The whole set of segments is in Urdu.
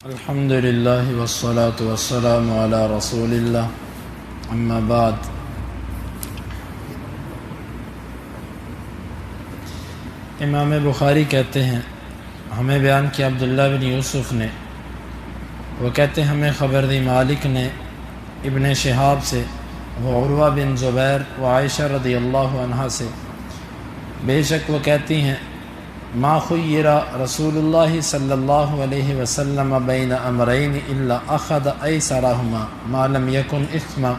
الحمد للہ والصلاة والسلام علی رسول اللہ اما بعد۔ امام بخاری کہتے ہیں ہمیں بیان کیا عبداللہ بن یوسف نے، وہ کہتے ہیں ہمیں خبر دی مالک نے ابن شہاب سے، وہ عروہ بن زبیر و عائشہ رضی اللہ عنہا سے، بے شک وہ کہتی ہیں ما خیر رسول اللہ صلی اللہ علیہ وسلم بین امرین الا اخذ ایسرہما ما لم یکن اثما۔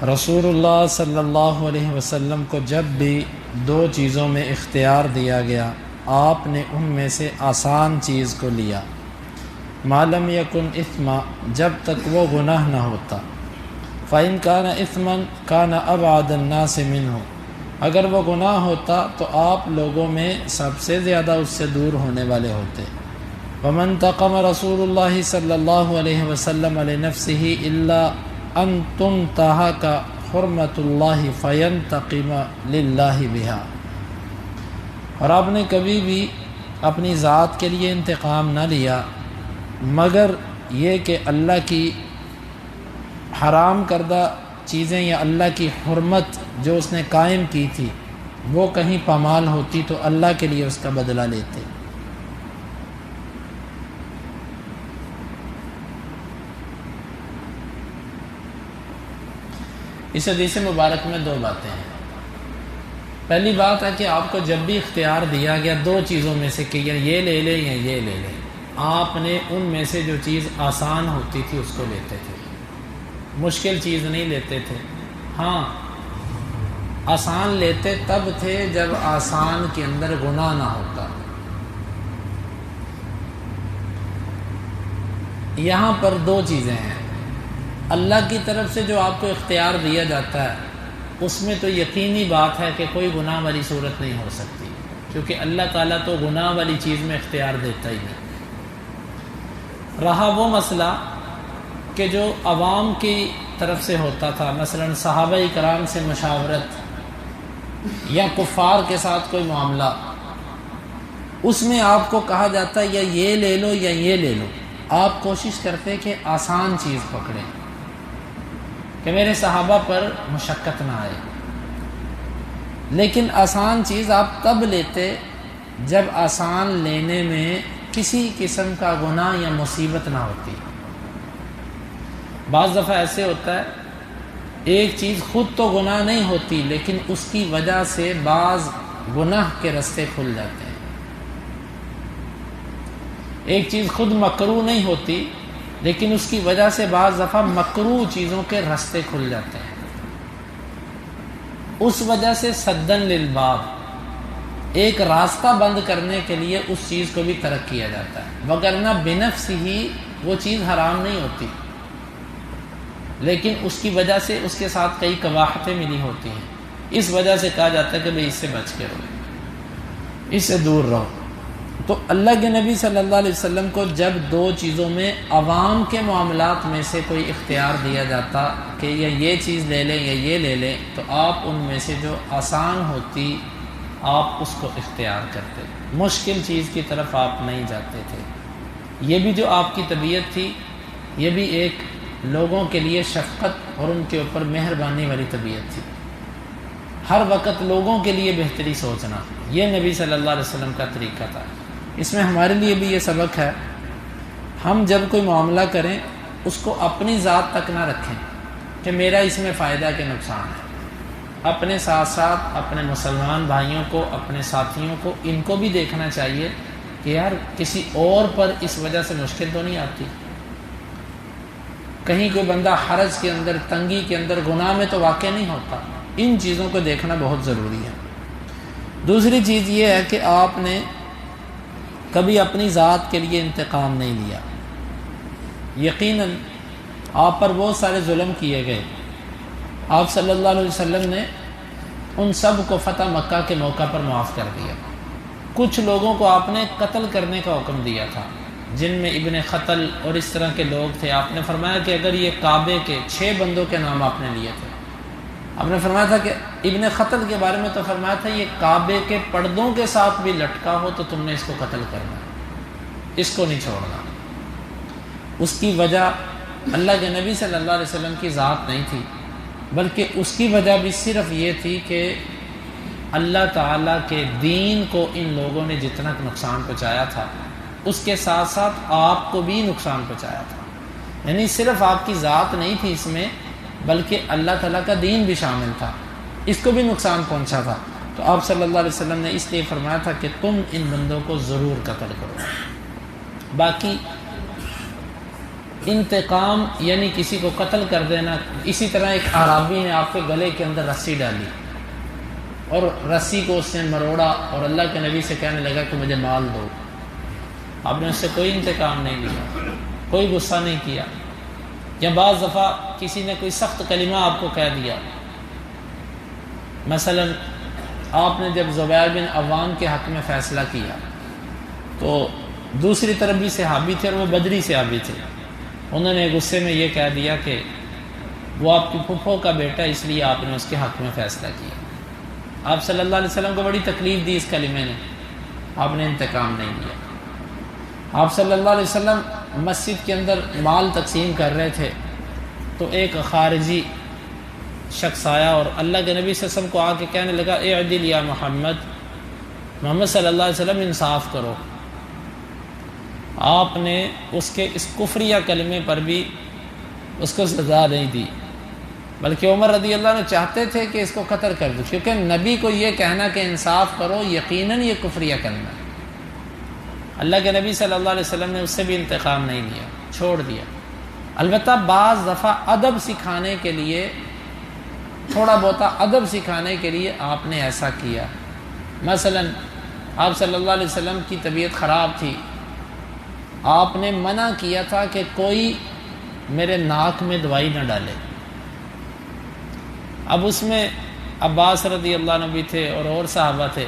رسول اللہ صلی اللہ علیہ وسلم کو جب بھی دو چیزوں میں اختیار دیا گیا، آپ نے ان میں سے آسان چیز کو لیا، ما لم یکن اثما، جب تک وہ گناہ نہ ہوتا، فإن کان اثما کان ابعد الناس منہ، اگر وہ گناہ ہوتا تو آپ لوگوں میں سب سے زیادہ اس سے دور ہونے والے ہوتے۔ ومن تقم رسول اللہ صلی اللہ علیہ وسلم لنفسہ الا ان تنتہک حرمت اللہ فینتقم للہ بہا، اور آپ نے کبھی بھی اپنی ذات کے لیے انتقام نہ لیا مگر یہ کہ اللہ کی حرام کردہ چیزیں یا اللہ کی حرمت جو اس نے قائم کی تھی وہ کہیں پامال ہوتی تو اللہ کے لیے اس کا بدلہ لیتے۔ اس حدیث مبارک میں دو باتیں ہیں۔ پہلی بات ہے کہ آپ کو جب بھی اختیار دیا گیا دو چیزوں میں سے کہ یہ لے لیں یا یہ لے لیں، آپ نے ان میں سے جو چیز آسان ہوتی تھی اس کو لیتے تھے، مشکل چیز نہیں لیتے تھے۔ ہاں آسان لیتے تب تھے جب آسان کے اندر گناہ نہ ہوتا۔ یہاں پر دو چیزیں ہیں، اللہ کی طرف سے جو آپ کو اختیار دیا جاتا ہے اس میں تو یقینی بات ہے کہ کوئی گناہ والی صورت نہیں ہو سکتی، کیونکہ اللہ تعالیٰ تو گناہ والی چیز میں اختیار دیتا ہی نہیں۔ رہا وہ مسئلہ کہ جو عوام کی طرف سے ہوتا تھا، مثلا صحابہ کرام سے مشاورت یا کفار کے ساتھ کوئی معاملہ، اس میں آپ کو کہا جاتا ہے یا یہ لے لو یا یہ لے لو، آپ کوشش کرتے کہ آسان چیز پکڑیں کہ میرے صحابہ پر مشقت نہ آئے، لیکن آسان چیز آپ تب لیتے جب آسان لینے میں کسی قسم کا گناہ یا مصیبت نہ ہوتی۔ بعض دفعہ ایسے ہوتا ہے ایک چیز خود تو گناہ نہیں ہوتی لیکن اس کی وجہ سے بعض گناہ کے رستے کھل جاتے ہیں۔ ایک چیز خود مکروہ نہیں ہوتی لیکن اس کی وجہ سے بعض دفعہ مکروہ چیزوں کے رستے کھل جاتے ہیں، اس وجہ سے سدن للباب، ایک راستہ بند کرنے کے لیے اس چیز کو بھی ترک کیا جاتا ہے، وگرنہ بنفس ہی وہ چیز حرام نہیں ہوتی، لیکن اس کی وجہ سے اس کے ساتھ کئی قباحتیں ملی ہوتی ہیں، اس وجہ سے کہا جاتا ہے کہ بھئی اس سے بچ کے رہو، اس سے دور رہو۔ تو اللہ کے نبی صلی اللہ علیہ وسلم کو جب دو چیزوں میں عوام کے معاملات میں سے کوئی اختیار دیا جاتا کہ یہ چیز لے لیں یا یہ لے لیں، تو آپ ان میں سے جو آسان ہوتی آپ اس کو اختیار کرتے، مشکل چیز کی طرف آپ نہیں جاتے تھے۔ یہ بھی جو آپ کی طبیعت تھی یہ بھی ایک لوگوں کے لیے شفقت اور ان کے اوپر مہربانی والی طبیعت تھی، ہر وقت لوگوں کے لیے بہتری سوچنا، یہ نبی صلی اللہ علیہ وسلم کا طریقہ تھا۔ اس میں ہمارے لیے بھی یہ سبق ہے، ہم جب کوئی معاملہ کریں اس کو اپنی ذات تک نہ رکھیں کہ میرا اس میں فائدہ کہ نقصان ہے، اپنے ساتھ ساتھ اپنے مسلمان بھائیوں کو، اپنے ساتھیوں کو، ان کو بھی دیکھنا چاہیے کہ یار کسی اور پر اس وجہ سے مشکل تو نہیں آتی، کہیں کوئی بندہ حرج کے اندر، تنگی کے اندر، گناہ میں تو واقع نہیں ہوتا۔ ان چیزوں کو دیکھنا بہت ضروری ہے۔ دوسری چیز یہ ہے کہ آپ نے کبھی اپنی ذات کے لیے انتقام نہیں لیا۔ یقیناً آپ پر بہت سارے ظلم کیے گئے، آپ صلی اللہ علیہ وسلم نے ان سب کو فتح مکہ کے موقع پر معاف کر دیا۔ کچھ لوگوں کو آپ نے قتل کرنے کا حکم دیا تھا، جن میں ابن خطل اور اس طرح کے لوگ تھے۔ آپ نے فرمایا کہ اگر یہ کعبے کے 6 بندوں کے نام آپ نے لیے تھے، آپ نے فرمایا تھا کہ ابن خطل کے بارے میں تو فرمایا تھا یہ کعبے کے پردوں کے ساتھ بھی لٹکا ہو تو تم نے اس کو قتل کرنا، اس کو نہیں چھوڑنا۔ اس کی وجہ اللہ کے نبی صلی اللہ علیہ وسلم کی ذات نہیں تھی، بلکہ اس کی وجہ بھی صرف یہ تھی کہ اللہ تعالیٰ کے دین کو ان لوگوں نے جتنا نقصان پہنچایا تھا اس کے ساتھ ساتھ آپ کو بھی نقصان پہنچایا تھا. یعنی صرف آپ کی ذات نہیں تھی اس میں، بلکہ اللہ تعالیٰ کا دین بھی شامل تھا، اس کو بھی نقصان پہنچا تھا. تو آپ صلی اللہ علیہ وسلم نے اس لیے فرمایا تھا کہ تم ان بندوں کو ضرور قتل کرو. باقی انتقام یعنی کسی کو قتل کر دینا، اسی طرح ایک اعرابی نے آپ کے گلے کے اندر رسی ڈالی اور رسی کو اس نے مروڑا اور اللہ کے نبی سے کہنے لگا کہ مجھے مال دو. آپ نے اس سے کوئی انتقام نہیں لیا، کوئی غصہ نہیں کیا. یا بعض دفعہ کسی نے کوئی سخت کلمہ آپ کو کہہ دیا، مثلا آپ نے جب زبیر بن عوام کے حق میں فیصلہ کیا تو دوسری طرف بھی صحابی تھے اور وہ بدری صحابی تھے، انہوں نے غصے میں یہ کہہ دیا کہ وہ آپ کی پھپھو کا بیٹا، اس لیے آپ نے اس کے حق میں فیصلہ کیا. آپ صلی اللہ علیہ وسلم کو بڑی تکلیف دی اس کلمے نے، آپ نے انتقام نہیں لیا. آپ صلی اللہ علیہ وسلم مسجد کے اندر مال تقسیم کر رہے تھے تو ایک خارجی شخص آیا اور اللہ کے نبی صلی اللہ علیہ وسلم کو آ کے کہنے لگا اعدل یا محمد صلی اللہ علیہ وسلم انصاف کرو. آپ نے اس کے اس کفریہ کلمے پر بھی اس کو سزا نہیں دی، بلکہ عمر رضی اللہ عنہ چاہتے تھے کہ اس کو قتل کر دو، کیونکہ نبی کو یہ کہنا کہ انصاف کرو یقیناً یہ کفریہ کلمہ ہے. اللہ کے نبی صلی اللہ علیہ وسلم نے اس سے بھی انتقام نہیں لیا، چھوڑ دیا. البتہ بعض دفعہ ادب سکھانے کے لیے، تھوڑا بہت ادب سکھانے کے لیے آپ نے ایسا کیا. مثلا آپ صلی اللہ علیہ وسلم کی طبیعت خراب تھی، آپ نے منع کیا تھا کہ کوئی میرے ناک میں دوائی نہ ڈالے. اب اس میں عباس رضی اللہ عنہ بھی تھے اور صحابہ تھے،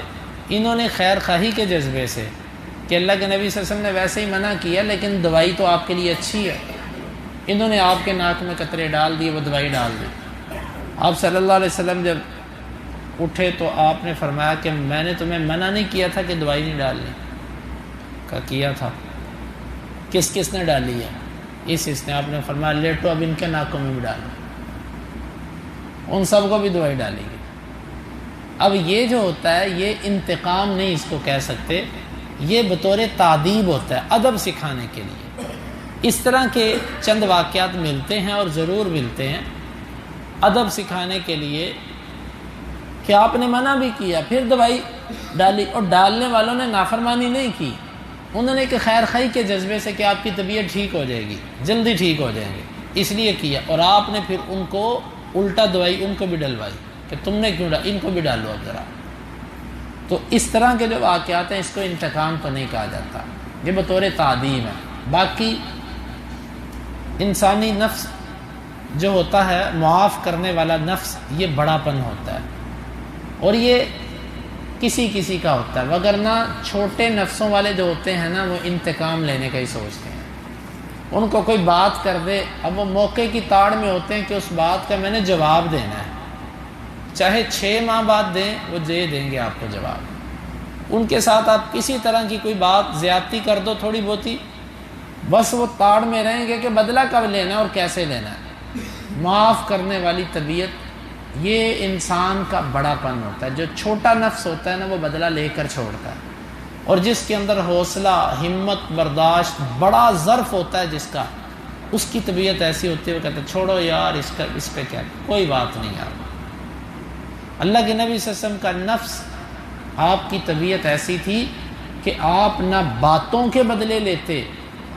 انہوں نے خیر خواہی کے جذبے سے کہ اللہ کے نبی صلی اللہ علیہ وسلم نے ویسے ہی منع کیا لیکن دوائی تو آپ کے لیے اچھی ہے، انہوں نے آپ کے ناک میں قطرے ڈال دیے، وہ دوائی ڈال دی. آپ صلی اللہ علیہ وسلم جب اٹھے تو آپ نے فرمایا کہ میں نے تمہیں منع نہیں کیا تھا کہ دوائی نہیں ڈالنی؟ کہا کیا تھا. کس کس نے ڈالی ہے؟ اس نے. آپ نے فرمایا لیٹو اب ان کے ناکوں میں بھی ڈالو. ان سب کو بھی دوائی ڈالے گی. اب یہ جو ہوتا ہے یہ انتقام نہیں اس کو کہہ سکتے، یہ بطور تعدیب ہوتا ہے، ادب سکھانے کے لیے. اس طرح کے چند واقعات ملتے ہیں اور ضرور ملتے ہیں ادب سکھانے کے لیے کہ آپ نے منع بھی کیا پھر دوائی ڈالی، اور ڈالنے والوں نے نافرمانی نہیں کی، انہوں نے کہ خیر خواہی کے جذبے سے کہ آپ کی طبیعت ٹھیک ہو جائے گی، جلدی ٹھیک ہو جائیں گے، اس لیے کیا. اور آپ نے پھر ان کو الٹا دوائی ان کو بھی ڈلوائی کہ تم نے کیوں ان کو بھی ڈالو اب ذرا. تو اس طرح کے جو واقعات ہیں اس کو انتقام تو نہیں کہا جاتا، یہ بطور تعدیب ہے. باقی انسانی نفس جو ہوتا ہے، معاف کرنے والا نفس، یہ بڑا پن ہوتا ہے اور یہ کسی کسی کا ہوتا ہے، وگرنہ چھوٹے نفسوں والے جو ہوتے ہیں نا وہ انتقام لینے کا ہی سوچتے ہیں. ان کو کوئی بات کر دے، اب وہ موقع کی تاڑ میں ہوتے ہیں کہ اس بات کا میں نے جواب دینا ہے، چاہے 6 ماہ بعد دیں وہ دیں گے آپ کو جواب. ان کے ساتھ آپ کسی طرح کی کوئی بات زیادتی کر دو تھوڑی بہتی، بس وہ تاڑ میں رہیں گے کہ بدلہ کب لینا ہے اور کیسے لینا ہے. معاف کرنے والی طبیعت یہ انسان کا بڑا پن ہوتا ہے. جو چھوٹا نفس ہوتا ہے نا وہ بدلہ لے کر چھوڑتا ہے، اور جس کے اندر حوصلہ، ہمت، برداشت، بڑا ظرف ہوتا ہے جس کا، اس کی طبیعت ایسی ہوتی ہے وہ کہتے ہیں چھوڑو یار اس پہ کیا، کوئی بات نہیں یار. اللہ کے نبی صلی اللہ علیہ وسلم کا نفس، آپ کی طبیعت ایسی تھی کہ آپ نہ باتوں کے بدلے لیتے،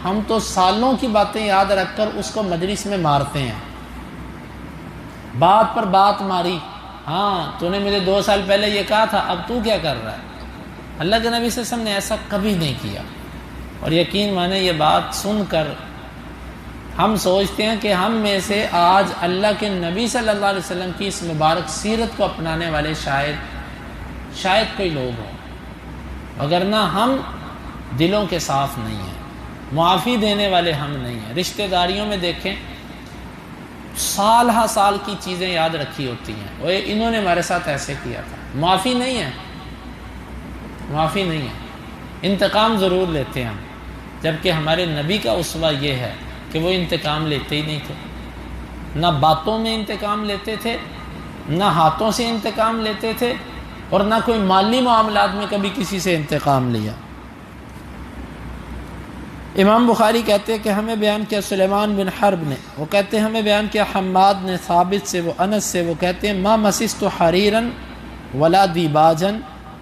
ہم تو سالوں کی باتیں یاد رکھ کر اس کو مجلس میں مارتے ہیں. بات پر بات ماری، ہاں تو نے مجھے 2 سال پہلے یہ کہا تھا، اب تو کیا کر رہا ہے. اللہ کے نبی صلی اللہ علیہ وسلم نے ایسا کبھی نہیں کیا. اور یقین مانے یہ بات سن کر ہم سوچتے ہیں کہ ہم میں سے آج اللہ کے نبی صلی اللہ علیہ وسلم کی اس مبارک سیرت کو اپنانے والے شاید کوئی لوگ ہوں، وگرنہ ہم دلوں کے صاف نہیں ہیں، معافی دینے والے ہم نہیں ہیں. رشتہ داریوں میں دیکھیں سال ہا سال کی چیزیں یاد رکھی ہوتی ہیں، وہ انہوں نے ہمارے ساتھ ایسے کیا تھا. معافی نہیں ہے، معافی نہیں ہے. انتقام ضرور لیتے ہیں ہم، جبکہ ہمارے نبی کا اسوہ یہ ہے کہ وہ انتقام لیتے ہی نہیں تھے، نہ باتوں میں انتقام لیتے تھے، نہ ہاتھوں سے انتقام لیتے تھے، اور نہ کوئی مالی معاملات میں کبھی کسی سے انتقام لیا۔ امام بخاری کہتے ہیں کہ ہمیں بیان کیا سلیمان بن حرب نے، وہ کہتے ہیں ہمیں بیان کیا حماد نے ثابت سے، وہ انس سے، وہ کہتے ہیں ما مسست حریرا ولا دیباجا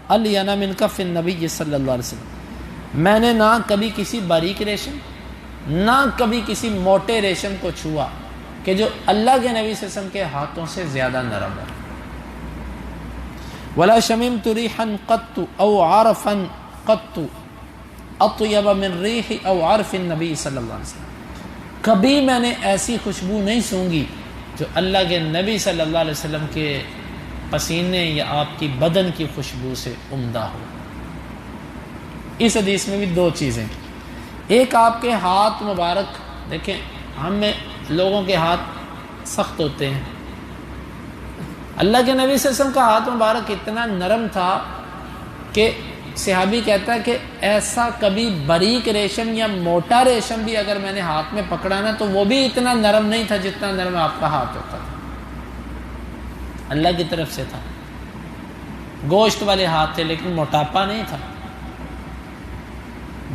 الین من کف النبی صلی اللہ علیہ وسلم، میں نے نہ کبھی کسی باریک ریشم نہ کبھی کسی موٹے ریشم کو چھوا کہ جو اللہ کے نبی صلی اللہ علیہ وسلم کے ہاتھوں سے زیادہ نرم ہے، ولا شممت ریحا قط او عرفا قط اطیب من ریح او عرف النبی صلی اللہ علیہ وسلم، کبھی میں نے ایسی خوشبو نہیں سونگھی جو اللہ کے نبی صلی اللہ علیہ وسلم کے پسینے یا آپ کی بدن کی خوشبو سے عمدہ ہو۔ اس حدیث میں بھی دو چیزیں، ایک آپ کے ہاتھ مبارک، دیکھیں ہم میں لوگوں کے ہاتھ سخت ہوتے ہیں، اللہ کے نبی صلی اللہ علیہ وسلم کا ہاتھ مبارک اتنا نرم تھا کہ صحابی کہتا ہے کہ ایسا کبھی باریک ریشم یا موٹا ریشم بھی اگر میں نے ہاتھ میں پکڑا نا تو وہ بھی اتنا نرم نہیں تھا جتنا نرم آپ کا ہاتھ ہوتا تھا، اللہ کی طرف سے تھا، گوشت والے ہاتھ تھے لیکن موٹاپا نہیں تھا۔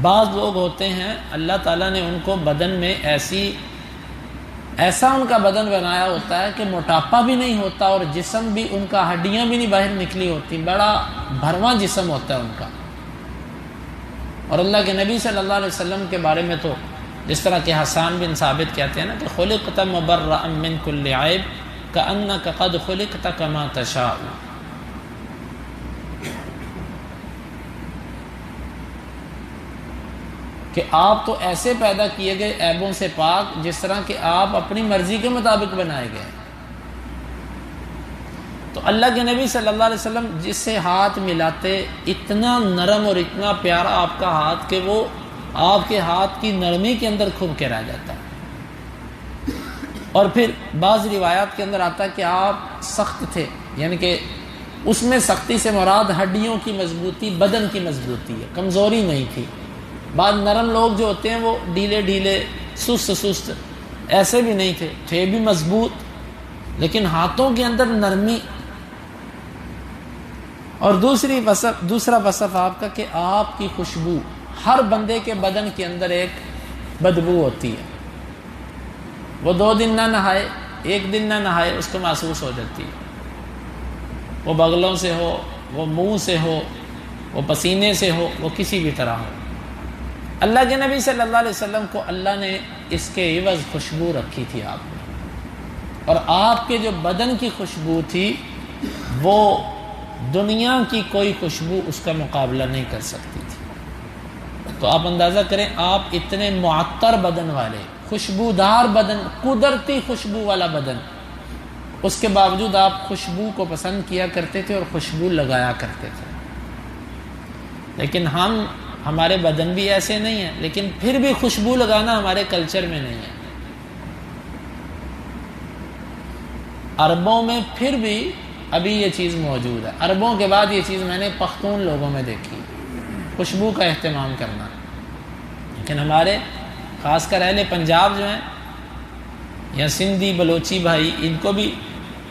بعض لوگ ہوتے ہیں اللہ تعالیٰ نے ان کو بدن میں ایسا ان کا بدن بنایا ہوتا ہے کہ موٹاپا بھی نہیں ہوتا اور جسم بھی ان کا، ہڈیاں بھی نہیں باہر نکلی ہوتی، بڑا بھرواں جسم ہوتا ہے ان کا۔ اور اللہ کے نبی صلی اللہ علیہ وسلم کے بارے میں تو جس طرح کہ حسان بن ثابت کہتے ہیں نا کہ خلقت مبرأ من کل عیب کأنک قد خلقت کما تشاء، کہ آپ تو ایسے پیدا کیے گئے عیبوں سے پاک جس طرح کہ آپ اپنی مرضی کے مطابق بنائے گئے۔ تو اللہ کے نبی صلی اللہ علیہ وسلم جس سے ہاتھ ملاتے اتنا نرم اور اتنا پیارا آپ کا ہاتھ کہ وہ آپ کے ہاتھ کی نرمی کے اندر کھب کے رہ جاتا ہے۔ اور پھر بعض روایات کے اندر آتا ہے کہ آپ سخت تھے، یعنی کہ اس میں سختی سے مراد ہڈیوں کی مضبوطی، بدن کی مضبوطی ہے، کمزوری نہیں تھی۔ بعض نرم لوگ جو ہوتے ہیں وہ ڈھیلے ڈھیلے سست ایسے بھی نہیں تھے بھی مضبوط، لیکن ہاتھوں کے اندر نرمی۔ اور دوسرا وصف آپ کا کہ آپ کی خوشبو، ہر بندے کے بدن کے اندر ایک بدبو ہوتی ہے، وہ 2 دن نہ نہائے، 1 دن نہ نہائے، اس کو محسوس ہو جاتی ہے، وہ بغلوں سے ہو، وہ منہ سے ہو، وہ پسینے سے ہو، وہ کسی بھی طرح ہو۔ اللہ کے نبی صلی اللہ علیہ وسلم کو اللہ نے اس کے عوض خوشبو رکھی تھی آپ نے، اور آپ کے جو بدن کی خوشبو تھی وہ دنیا کی کوئی خوشبو اس کا مقابلہ نہیں کر سکتی تھی۔ تو آپ اندازہ کریں، آپ اتنے معطر بدن والے، خوشبودار بدن، قدرتی خوشبو والا بدن، اس کے باوجود آپ خوشبو کو پسند کیا کرتے تھے اور خوشبو لگایا کرتے تھے۔ لیکن ہمارے بدن بھی ایسے نہیں ہیں، لیکن پھر بھی خوشبو لگانا ہمارے کلچر میں نہیں ہے۔ عربوں میں پھر بھی ابھی یہ چیز موجود ہے، عربوں کے بعد یہ چیز میں نے پختون لوگوں میں دیکھی، خوشبو کا اہتمام کرنا۔ لیکن ہمارے خاص کر اہل پنجاب جو ہیں یا سندھی بلوچی بھائی، ان کو بھی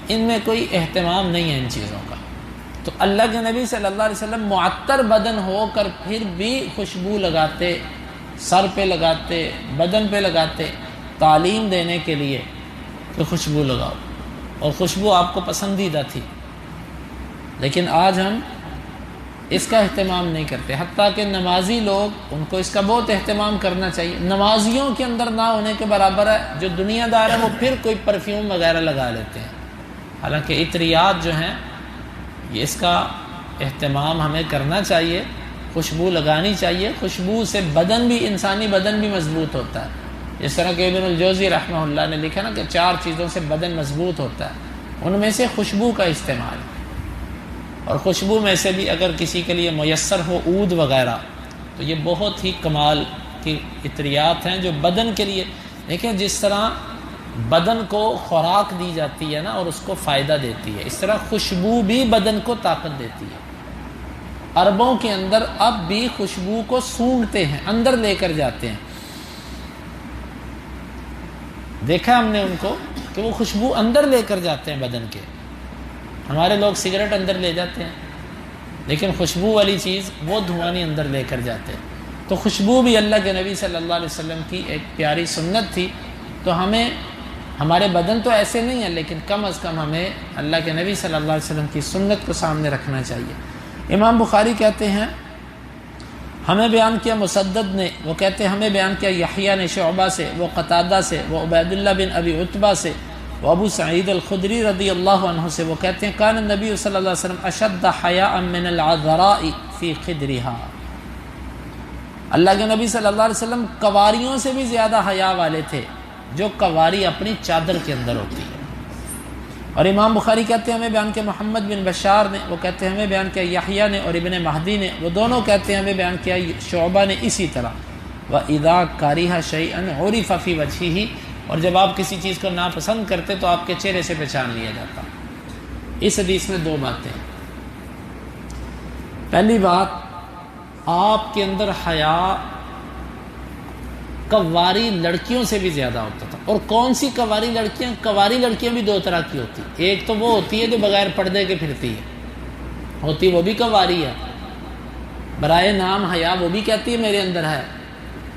ان میں کوئی اہتمام نہیں ہے ان چیزوں کا۔ تو اللہ کے نبی صلی اللہ علیہ وسلم معطر بدن ہو کر پھر بھی خوشبو لگاتے، سر پہ لگاتے، بدن پہ لگاتے، تعلیم دینے کے لیے کہ خوشبو لگاؤ، اور خوشبو آپ کو پسندیدہ تھی۔ لیکن آج ہم اس کا اہتمام نہیں کرتے، حتیٰ کہ نمازی لوگ، ان کو اس کا بہت اہتمام کرنا چاہیے۔ نمازیوں کے اندر نہ ہونے کے برابر ہے، جو دنیا دار ہے وہ پھر کوئی پرفیوم وغیرہ لگا لیتے ہیں، حالانکہ عطریات جو ہیں اس کا اہتمام ہمیں کرنا چاہیے، خوشبو لگانی چاہیے۔ خوشبو سے بدن بھی، انسانی بدن بھی مضبوط ہوتا ہے، جس طرح کہ ابن الجوزی رحمہ اللہ نے لکھا نا کہ 4 چیزوں سے بدن مضبوط ہوتا ہے، ان میں سے خوشبو کا استعمال، اور خوشبو میں سے بھی اگر کسی کے لیے میسر ہو عود وغیرہ تو یہ بہت ہی کمال کی عطریات ہیں جو بدن کے لیے، دیکھیں جس طرح بدن کو خوراک دی جاتی ہے نا اور اس کو فائدہ دیتی ہے، اس طرح خوشبو بھی بدن کو طاقت دیتی ہے۔ عربوں کے اندر اب بھی خوشبو کو سونگھتے ہیں، اندر لے کر جاتے ہیں۔ دیکھا ہم نے ان کو کہ وہ خوشبو اندر لے کر جاتے ہیں بدن کے. ہمارے لوگ سگریٹ اندر لے جاتے ہیں لیکن خوشبو والی چیز وہ دھواں نہیں اندر لے کر جاتے. تو خوشبو بھی اللہ کے نبی صلی اللہ علیہ وسلم کی ایک پیاری سنت تھی. تو ہمیں ہمارے بدن تو ایسے نہیں ہیں لیکن کم از کم ہمیں اللہ کے نبی صلی اللہ علیہ وسلم کی سنت کو سامنے رکھنا چاہیے. امام بخاری کہتے ہیں ہمیں بیان کیا مسدد نے، وہ کہتے ہیں ہمیں بیان کیا یحییٰ نے شعبہ سے، وہ قتادہ سے، وہ عبید اللہ بن ابی عتبہ سے، وہ ابو سعید الخدری رضی اللہ عنہ سے. وہ کہتے ہیں کان النبی صلی اللہ علیہ وسلم اشد حیاء من العذراء فی خدرها. اللہ کے نبی صلی اللہ علیہ وسلم کنواریوں سے بھی زیادہ حیا والے تھے جو کنواری اپنی چادر کے اندر ہوتی ہے. اور امام بخاری کہتے ہیں ہمیں بیان کیا محمد بن بشار نے، وہ کہتے ہیں ہمیں بیان کیا یحییٰ نے اور ابن مہدی نے، وہ دونوں کہتے ہیں ہمیں بیان کیا شعبہ نے اسی طرح. وَإِذَا كَرِهَ شَيْئًا عُرِفَ فِي وَجْهِهِ، اور جب آپ کسی چیز کو ناپسند کرتے تو آپ کے چہرے سے پہچان لیا جاتا. اس حدیث میں دو باتیں ہیں. پہلی بات، آپ کے اندر حیا کنواری لڑکیوں سے بھی زیادہ ہوتا تھا. اور کون سی کنواری لڑکیاں؟ کنواری لڑکیاں بھی دو طرح کی ہوتی. ایک تو وہ ہوتی ہے جو بغیر پردے کے پھرتی ہے، ہوتی وہ بھی کنواری ہے، برائے نام حیا وہ بھی کہتی ہے میرے اندر ہے.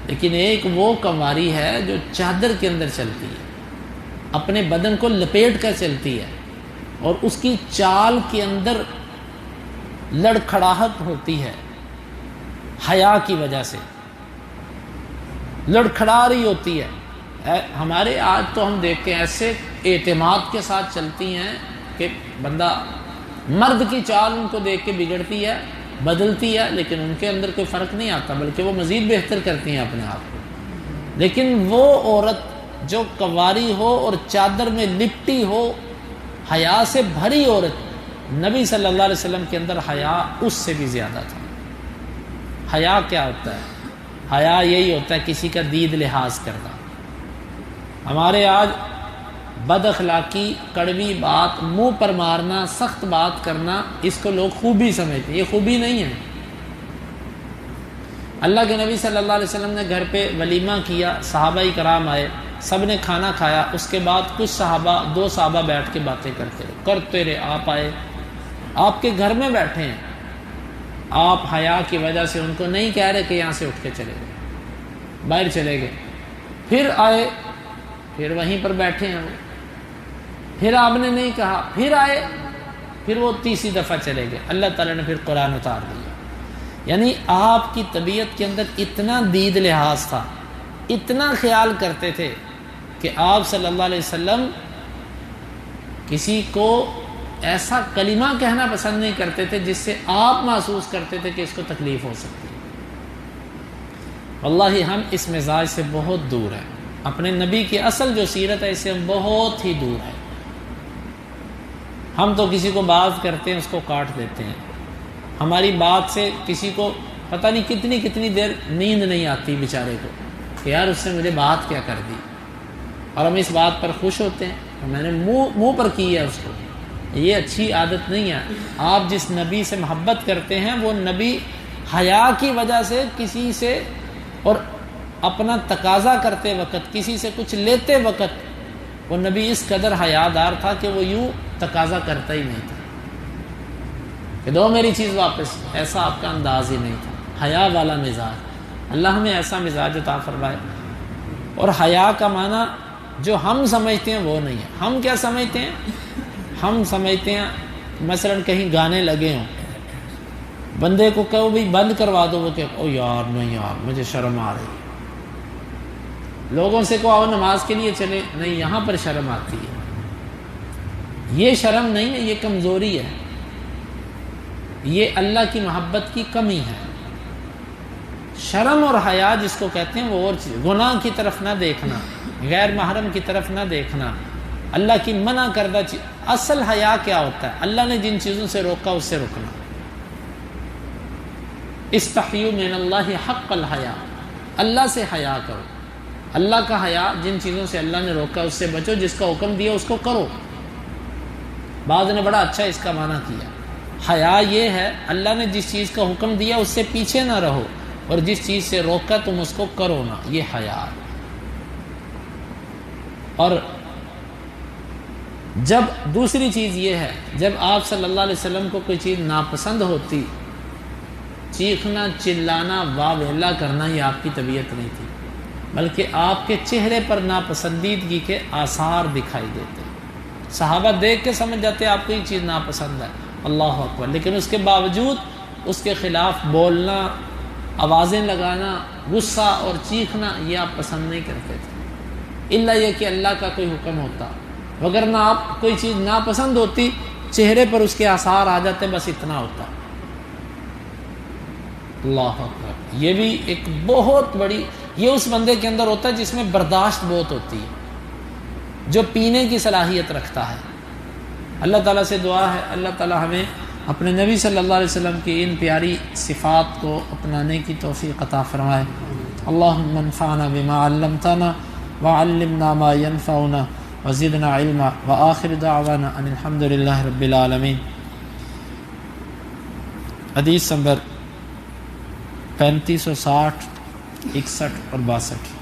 لیکن ایک وہ کنواری ہے جو چادر کے اندر چلتی ہے، اپنے بدن کو لپیٹ کر چلتی ہے، اور اس کی چال کے اندر لڑکھڑاہٹ ہوتی ہے حیا کی وجہ سے، لڑکھڑا رہی ہوتی ہے. ہمارے آج تو ہم دیکھتے ہیں ایسے اعتماد کے ساتھ چلتی ہیں کہ بندہ مرد کی چال ان کو دیکھ کے بگڑتی ہے، بدلتی ہے، لیکن ان کے اندر کوئی فرق نہیں آتا بلکہ وہ مزید بہتر کرتی ہیں اپنے آپ کو. لیکن وہ عورت جو کنواری ہو اور چادر میں لپٹی ہو، حیا سے بھری عورت، نبی صلی اللہ علیہ وسلم کے اندر حیا اس سے بھی زیادہ تھا. حیا کیا ہوتا ہے؟ حیا یہی ہوتا ہے کسی کا دید لحاظ کرنا. ہمارے آج بد اخلاقی، کڑوی بات، منہ پر مارنا، سخت بات کرنا، اس کو لوگ خوبی سمجھتے ہیں. یہ خوبی نہیں ہے. اللہ کے نبی صلی اللہ علیہ وسلم نے گھر پہ ولیمہ کیا، صحابہ کرام آئے، سب نے کھانا کھایا. اس کے بعد کچھ صحابہ، دو صحابہ بیٹھ کے باتیں کرتے رہے. آپ آئے، آپ کے گھر میں بیٹھے ہیں، آپ حیا کی وجہ سے ان کو نہیں کہہ رہے کہ یہاں سے اٹھ کے چلے گئے، باہر چلے گئے. پھر آئے، پھر وہیں پر بیٹھے ہیں وہ، پھر آپ نے نہیں کہا، پھر آئے، پھر وہ تیسری دفعہ چلے گئے. اللہ تعالیٰ نے پھر قرآن اتار دیا. یعنی آپ کی طبیعت کے اندر اتنا دید لحاظ تھا، اتنا خیال کرتے تھے کہ آپ صلی اللہ علیہ وسلم کسی کو ایسا کلمہ کہنا پسند نہیں کرتے تھے جس سے آپ محسوس کرتے تھے کہ اس کو تکلیف ہو سکتی ہے. واللہ ہم اس مزاج سے بہت دور ہیں. اپنے نبی کی اصل جو سیرت ہے اس سے ہم بہت ہی دور ہیں. ہم تو کسی کو بات کرتے ہیں اس کو کاٹ دیتے ہیں. ہماری بات سے کسی کو پتہ نہیں کتنی دیر نیند نہیں آتی بیچارے کو کہ یار اس نے مجھے بات کیا کر دی، اور ہم اس بات پر خوش ہوتے ہیں میں نے منہ پر کی ہے اس کو. یہ اچھی عادت نہیں ہے. آپ جس نبی سے محبت کرتے ہیں وہ نبی حیا کی وجہ سے کسی سے اور اپنا تقاضا کرتے وقت، کسی سے کچھ لیتے وقت، وہ نبی اس قدر حیادار تھا کہ وہ یوں تقاضا کرتا ہی نہیں تھا کہ دو میری چیز واپس. ایسا آپ کا انداز ہی نہیں تھا. حیا والا مزاج. اللہ ہمیں ایسا مزاج عطا فرمائے. اور حیا کا معنی جو ہم سمجھتے ہیں وہ نہیں ہے. ہم کیا سمجھتے ہیں؟ ہم سمجھتے ہیں مثلا کہیں گانے لگے ہوں، بندے کو کہو بھائی بند کروا دو، وہ کہ او یار نہیں یار مجھے شرم آ رہی ہے. لوگوں سے کہو آؤ نماز کے لیے چلے، نہیں یہاں پر شرم آتی ہے. یہ شرم نہیں ہے، یہ کمزوری ہے، یہ اللہ کی محبت کی کمی ہے. شرم اور حیا جس کو کہتے ہیں وہ اور چیز. گناہ کی طرف نہ دیکھنا، غیر محرم کی طرف نہ دیکھنا، اللہ کی منع کردہ چیز. اصل حیا کیا ہوتا ہے؟ اللہ نے جن چیزوں سے روکا اس سے رکنا. استحیوا من اللہ حق الحیا، اللہ سے حیا کرو. اللہ کا حیا، جن چیزوں سے اللہ نے روکا اس سے بچو، جس کا حکم دیا اس کو کرو. بعض نے بڑا اچھا اس کا معنی کیا. حیا یہ ہے اللہ نے جس چیز کا حکم دیا اس سے پیچھے نہ رہو، اور جس چیز سے روکا تم اس کو کرو نہ. یہ حیا. اور جب دوسری چیز یہ ہے، جب آپ صلی اللہ علیہ وسلم کو کوئی چیز ناپسند ہوتی، چیخنا، چلانا، واہ ویلا کرنا یہ آپ کی طبیعت نہیں تھی، بلکہ آپ کے چہرے پر ناپسندیدگی کے آثار دکھائی دیتے۔ صحابہ دیکھ کے سمجھ جاتے آپ کو یہ چیز ناپسند ہے، اللہ اکبر، لیکن اس کے باوجود اس کے خلاف بولنا، آوازیں لگانا، غصہ اور چیخنا یہ آپ پسند نہیں کرتے تھے، الا یہ کہ اللہ کا کوئی حکم ہوتا، وگرنہ آپ کوئی چیز ناپسند ہوتی چہرے پر اس کے آثار آ جاتے، بس اتنا ہوتا۔ اللہ اکبر، یہ بھی ایک بہت بڑی، یہ اس بندے کے اندر ہوتا ہے جس میں برداشت بہت ہوتی ہے، جو پینے کی صلاحیت رکھتا ہے۔ اللہ تعالیٰ سے دعا ہے اللہ تعالیٰ ہمیں اپنے نبی صلی اللہ علیہ وسلم کی ان پیاری صفات کو اپنانے کی توفیق عطا فرمائے۔ اللہم انفعنا بما علمتنا وعلمنا ما ينفعنا وزدنا علما وآخر دعوانا ان الحمد للہ رب العالمین۔ حدیث نمبر 3560، 61 اور 62۔